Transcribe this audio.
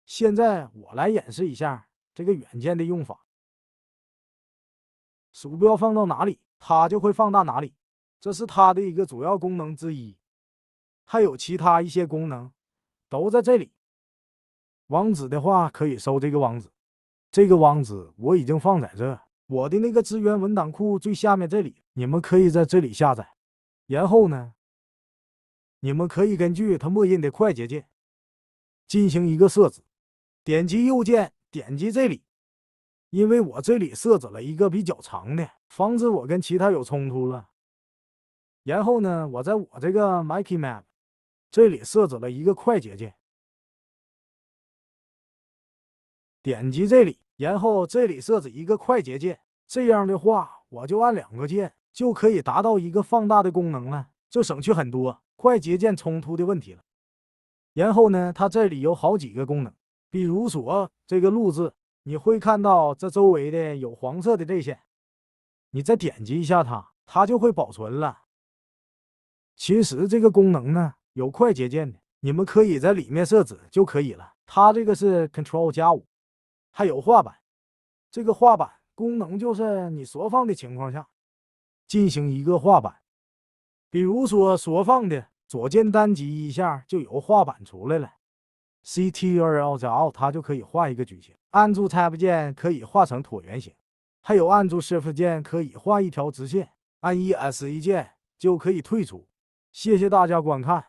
现在我来演示一下这个软件的用法。鼠标放到哪里，它就会放大哪里，这是它的一个主要功能之一。还有其他一些功能都在这里。网址的话可以搜这个网址，这个网址我已经放在这，我的那个资源文档库最下面这里，你们可以在这里下载。然后呢，你们可以根据它默认的快捷键进行一个设置，点击右键，点击这里。因为我这里设置了一个比较长的，防止我跟其他有冲突了。然后呢，我在我这个 Mickey Map 这里设置了一个快捷键，点击这里，然后这里设置一个快捷键。这样的话，我就按2个键就可以达到一个放大的功能了，就省去很多快捷键冲突的问题了。然后呢，它这里有好几个功能，比如说这个录制，你会看到这周围的有黄色的这些，你再点击一下它，它就会保存了。其实这个功能呢有快捷键的，你们可以在里面设置就可以了。它这个是 Ctrl+5，还有画板。这个画板功能就是你缩放的情况下进行一个画板，比如说缩放的左键单击一下就有画板出来了。Ctrl+Alt 它就可以画一个矩形，按住 Tab 键可以画成椭圆形，还有按住 Shift 键可以画一条直线，按ESC 键就可以退出。谢谢大家观看。